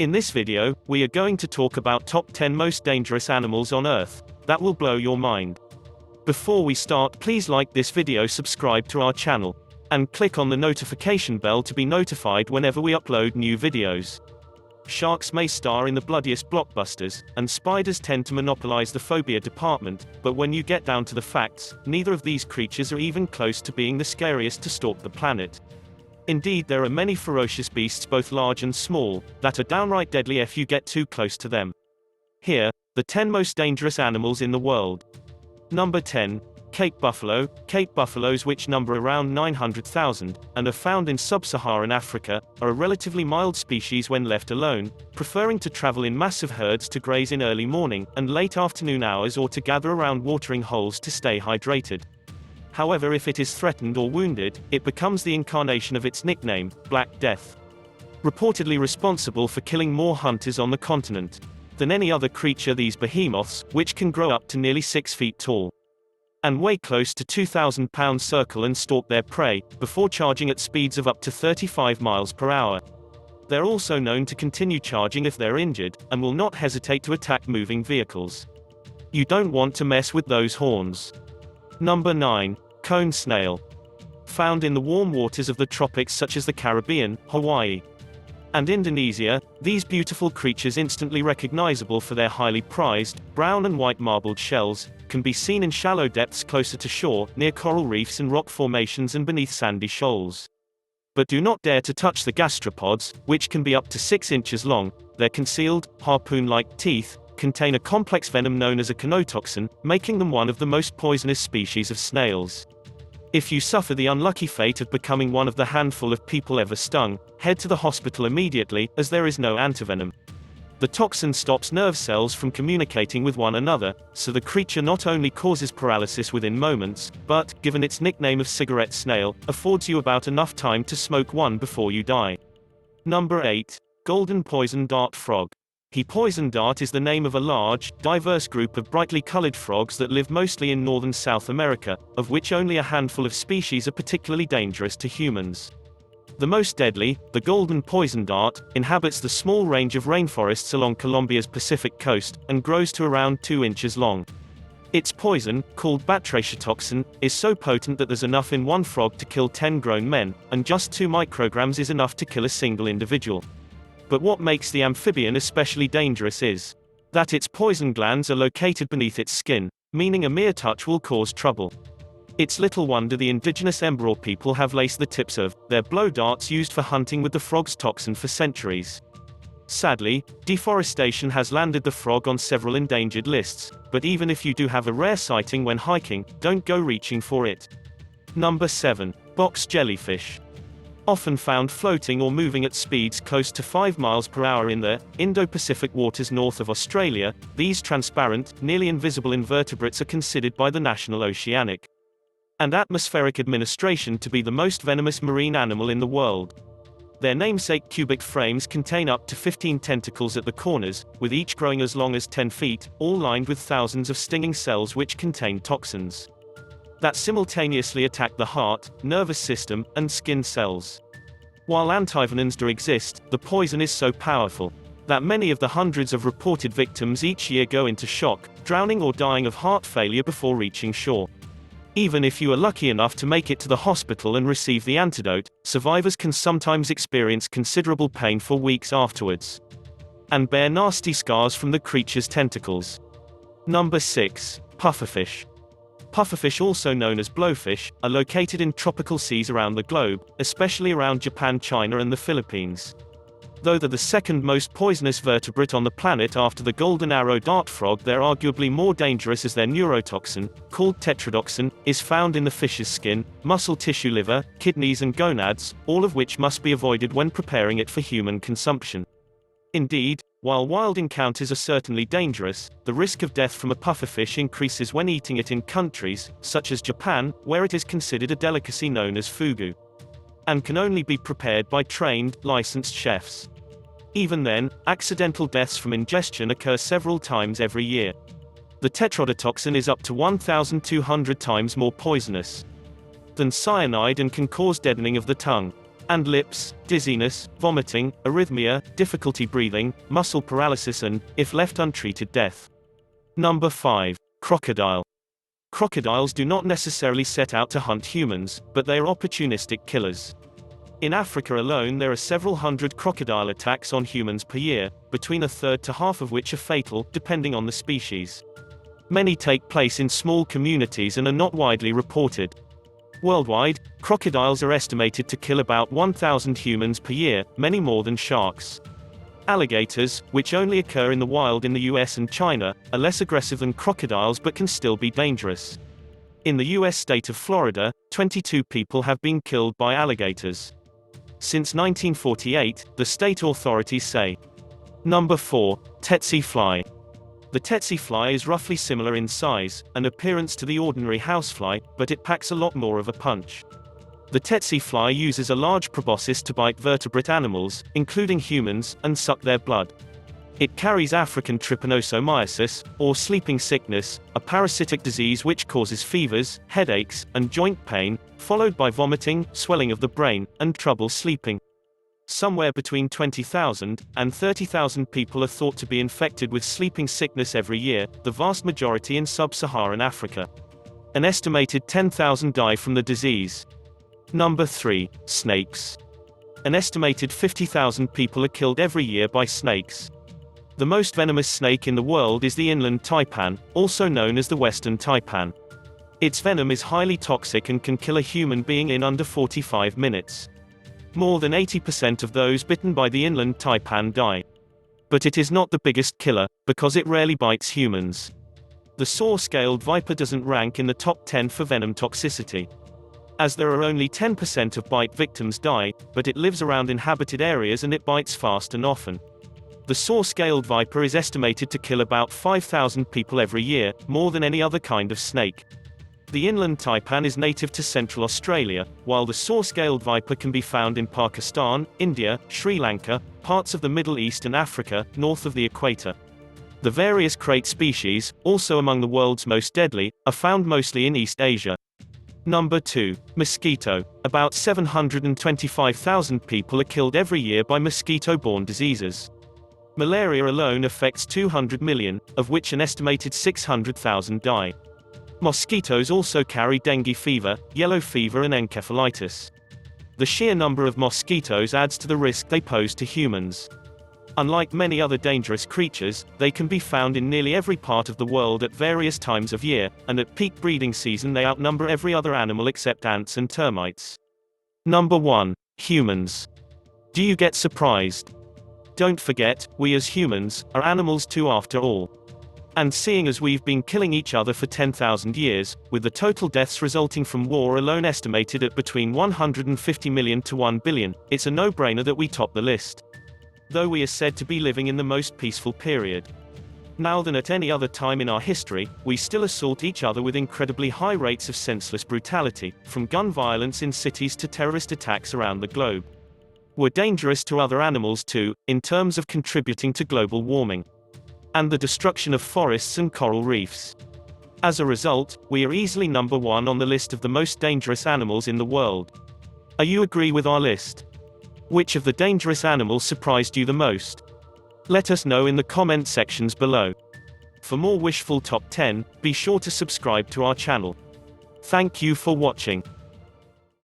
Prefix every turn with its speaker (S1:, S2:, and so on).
S1: In this video, we are going to talk about top 10 most dangerous animals on Earth. That will blow your mind. Before we start, please like this video, subscribe to our channel, and click on the notification bell to be notified whenever we upload new videos. Sharks may star in the bloodiest blockbusters, and spiders tend to monopolize the phobia department, but when you get down to the facts, neither of these creatures are even close to being the scariest to stalk the planet. Indeed, there are many ferocious beasts, both large and small, that are downright deadly if you get too close to them. Here, the 10 most dangerous animals in the world. Number 10. Cape buffalo. Cape buffaloes, which number around 900,000, and are found in sub-Saharan Africa, are a relatively mild species when left alone, preferring to travel in massive herds to graze in early morning and late afternoon hours, or to gather around watering holes to stay hydrated. However, if it is threatened or wounded, it becomes the incarnation of its nickname, Black Death. Reportedly responsible for killing more hunters on the continent than any other creature, these behemoths, which can grow up to nearly 6 feet tall and weigh close to 2,000 pounds, circle and stalk their prey, before charging at speeds of up to 35 miles per hour. They're also known to continue charging if they're injured, and will not hesitate to attack moving vehicles. You don't want to mess with those horns. Number 9. Cone snail. Found in the warm waters of the tropics such as the Caribbean, Hawaii, and Indonesia, these beautiful creatures, instantly recognizable for their highly prized, brown and white marbled shells, can be seen in shallow depths closer to shore, near coral reefs and rock formations, and beneath sandy shoals. But do not dare to touch the gastropods, which can be up to 6 inches long. Their concealed, harpoon-like teeth contain a complex venom known as a conotoxin, making them one of the most poisonous species of snails. If you suffer the unlucky fate of becoming one of the handful of people ever stung, head to the hospital immediately, as there is no antivenom. The toxin stops nerve cells from communicating with one another, so the creature not only causes paralysis within moments, but, given its nickname of cigarette snail, affords you about enough time to smoke one before you die. Number 8. Golden poison dart frog. The poison dart is the name of a large, diverse group of brightly colored frogs that live mostly in northern South America, of which only a handful of species are particularly dangerous to humans. The most deadly, the golden poison dart, inhabits the small range of rainforests along Colombia's Pacific coast, and grows to around 2 inches long. Its poison, called batrachotoxin, is so potent that there's enough in one frog to kill 10 grown men, and just 2 micrograms is enough to kill a single individual. But what makes the amphibian especially dangerous is that its poison glands are located beneath its skin, meaning a mere touch will cause trouble. It's little wonder the indigenous Emberor people have laced the tips of their blow darts used for hunting with the frog's toxin for centuries. Sadly, deforestation has landed the frog on several endangered lists, but even if you do have a rare sighting when hiking, don't go reaching for it. Number 7. Box jellyfish. Often found floating or moving at speeds close to 5 miles per hour in the Indo-Pacific waters north of Australia, these transparent, nearly invisible invertebrates are considered by the National Oceanic and Atmospheric Administration to be the most venomous marine animal in the world. Their namesake cubic frames contain up to 15 tentacles at the corners, with each growing as long as 10 feet, all lined with thousands of stinging cells which contain toxins that simultaneously attack the heart, nervous system, and skin cells. While antivenoms do exist, the poison is so powerful that many of the hundreds of reported victims each year go into shock, drowning or dying of heart failure before reaching shore. Even if you are lucky enough to make it to the hospital and receive the antidote, survivors can sometimes experience considerable pain for weeks afterwards and bear nasty scars from the creature's tentacles. Number 6. Pufferfish. Pufferfish, also known as blowfish, are located in tropical seas around the globe, especially around Japan, China, and the Philippines. Though they're the second most poisonous vertebrate on the planet after the golden arrow dart frog, they're arguably more dangerous, as their neurotoxin, called tetrodotoxin, is found in the fish's skin, muscle tissue, liver, kidneys, and gonads, all of which must be avoided when preparing it for human consumption. Indeed, while wild encounters are certainly dangerous, the risk of death from a pufferfish increases when eating it in countries, such as Japan, where it is considered a delicacy known as fugu, and can only be prepared by trained, licensed chefs. Even then, accidental deaths from ingestion occur several times every year. The tetrodotoxin is up to 1,200 times more poisonous than cyanide and can cause deadening of the tongue and lips, dizziness, vomiting, arrhythmia, difficulty breathing, muscle paralysis and, if left untreated, death. Number 5. Crocodile. Crocodiles do not necessarily set out to hunt humans, but they are opportunistic killers. In Africa alone there are several hundred crocodile attacks on humans per year, between a third to half of which are fatal, depending on the species. Many take place in small communities and are not widely reported. Worldwide, crocodiles are estimated to kill about 1,000 humans per year, many more than sharks. Alligators, which only occur in the wild in the US and China, are less aggressive than crocodiles but can still be dangerous. In the US state of Florida, 22 people have been killed by alligators. Since 1948, the state authorities say. Number 4. Tsetse Fly. The tsetse fly is roughly similar in size and appearance to the ordinary housefly, but it packs a lot more of a punch. The tsetse fly uses a large proboscis to bite vertebrate animals, including humans, and suck their blood. It carries African trypanosomiasis, or sleeping sickness, a parasitic disease which causes fevers, headaches, and joint pain, followed by vomiting, swelling of the brain, and trouble sleeping. Somewhere between 20,000 and 30,000 people are thought to be infected with sleeping sickness every year, the vast majority in sub-Saharan Africa. An estimated 10,000 die from the disease. Number 3. Snakes. An estimated 50,000 people are killed every year by snakes. The most venomous snake in the world is the inland taipan, also known as the western taipan. Its venom is highly toxic and can kill a human being in under 45 minutes. More than 80% of those bitten by the inland taipan die. But it is not the biggest killer, because it rarely bites humans. The saw-scaled viper doesn't rank in the top 10 for venom toxicity. As there are only 10% of bite victims die, but it lives around inhabited areas and it bites fast and often. The saw-scaled viper is estimated to kill about 5,000 people every year, more than any other kind of snake. The inland taipan is native to Central Australia, while the saw-scaled viper can be found in Pakistan, India, Sri Lanka, parts of the Middle East and Africa, north of the equator. The various krait species, also among the world's most deadly, are found mostly in East Asia. Number 2. Mosquito. About 725,000 people are killed every year by mosquito-borne diseases. Malaria alone affects 200 million, of which an estimated 600,000 die. Mosquitoes also carry dengue fever, yellow fever and encephalitis. The sheer number of mosquitoes adds to the risk they pose to humans. Unlike many other dangerous creatures, they can be found in nearly every part of the world at various times of year, and at peak breeding season they outnumber every other animal except ants and termites. Number 1. Humans. Do you get surprised? Don't forget, we as humans are animals too after all. And seeing as we've been killing each other for 10,000 years, with the total deaths resulting from war alone estimated at between 150 million to 1 billion, it's a no-brainer that we top the list. Though we are said to be living in the most peaceful period. Now than at any other time in our history, we still assault each other with incredibly high rates of senseless brutality, from gun violence in cities to terrorist attacks around the globe. We're dangerous to other animals too, in terms of contributing to global warming and the destruction of forests and coral reefs. As a result, we are easily number 1 on the list of the most dangerous animals in the world. Are you agree with our list? Which of the dangerous animals surprised you the most? Let us know in the comment sections below. For more wishful top 10, be sure to subscribe to our channel. Thank you for watching.